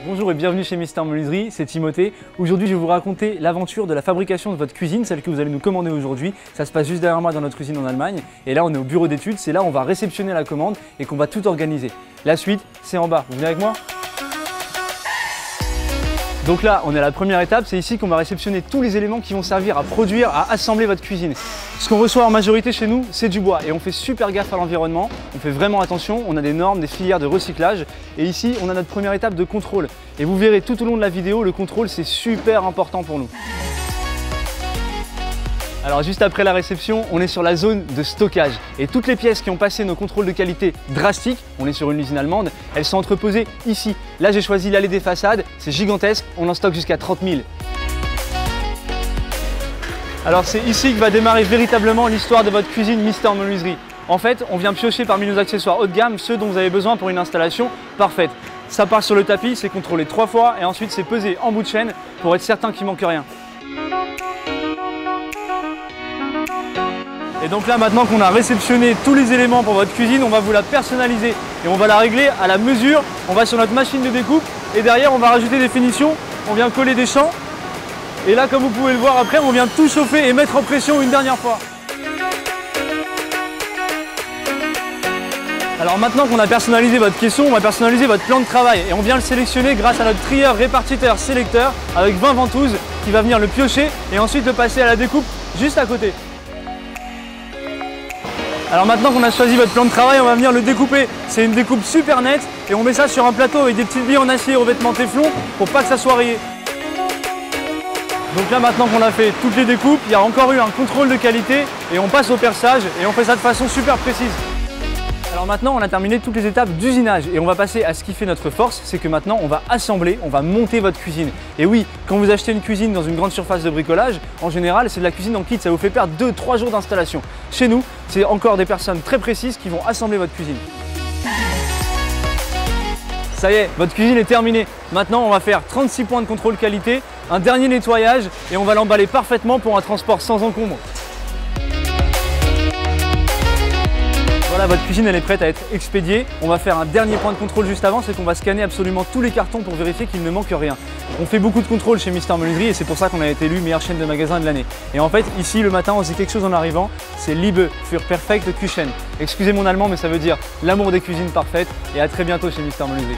Bonjour et bienvenue chez Mister Menuiserie, c'est Timothée. Aujourd'hui je vais vous raconter l'aventure de la fabrication de votre cuisine, celle que vous allez nous commander aujourd'hui. Ça se passe juste derrière moi dans notre usine en Allemagne. Et là on est au bureau d'études, c'est là où on va réceptionner la commande et qu'on va tout organiser. La suite c'est en bas, vous venez avec moi ? Donc là, on est à la première étape, c'est ici qu'on va réceptionner tous les éléments qui vont servir à produire, à assembler votre cuisine. Ce qu'on reçoit en majorité chez nous, c'est du bois et on fait super gaffe à l'environnement, on fait vraiment attention, on a des normes, des filières de recyclage et ici, on a notre première étape de contrôle. Et vous verrez tout au long de la vidéo, le contrôle, c'est super important pour nous. Alors juste après la réception, on est sur la zone de stockage et toutes les pièces qui ont passé nos contrôles de qualité drastiques, on est sur une usine allemande, elles sont entreposées ici. Là j'ai choisi l'allée des façades, c'est gigantesque, on en stocke jusqu'à 30 000. Alors c'est ici que va démarrer véritablement l'histoire de votre cuisine Mister Menuiserie. En fait, on vient piocher parmi nos accessoires haut de gamme ceux dont vous avez besoin pour une installation parfaite. Ça part sur le tapis, c'est contrôlé 3 fois et ensuite c'est pesé en bout de chaîne pour être certain qu'il ne manque rien. Et donc là, maintenant qu'on a réceptionné tous les éléments pour votre cuisine, on va vous la personnaliser et on va la régler à la mesure. On va sur notre machine de découpe et derrière, on va rajouter des finitions. On vient coller des champs. Et là, comme vous pouvez le voir après, on vient tout chauffer et mettre en pression une dernière fois. Alors maintenant qu'on a personnalisé votre caisson, on va personnaliser votre plan de travail et on vient le sélectionner grâce à notre trieur répartiteur sélecteur avec 20 ventouses qui va venir le piocher et ensuite le passer à la découpe juste à côté. Alors maintenant qu'on a choisi votre plan de travail, on va venir le découper. C'est une découpe super nette et on met ça sur un plateau avec des petites billes en acier revêtement téflon pour pas que ça soit rayé. Donc là maintenant qu'on a fait toutes les découpes, il y a encore eu un contrôle de qualité et on passe au perçage et on fait ça de façon super précise. Alors maintenant on a terminé toutes les étapes d'usinage et on va passer à ce qui fait notre force, c'est que maintenant on va assembler, on va monter votre cuisine. Et oui, quand vous achetez une cuisine dans une grande surface de bricolage, en général c'est de la cuisine en kit, ça vous fait perdre 2-3 jours d'installation. Chez nous, c'est encore des personnes très précises qui vont assembler votre cuisine. Ça y est, votre cuisine est terminée. Maintenant on va faire 36 points de contrôle qualité, un dernier nettoyage et on va l'emballer parfaitement pour un transport sans encombre. Voilà, votre cuisine elle est prête à être expédiée. On va faire un dernier point de contrôle juste avant, c'est qu'on va scanner absolument tous les cartons pour vérifier qu'il ne manque rien. On fait beaucoup de contrôles chez Mister Menuiserie et c'est pour ça qu'on a été élu meilleure chaîne de magasins de l'année. Et en fait, ici le matin, on se dit quelque chose en arrivant, c'est Liebe für perfekte Küchen. Excusez mon allemand, mais ça veut dire l'amour des cuisines parfaites et à très bientôt chez Mister Menuiserie.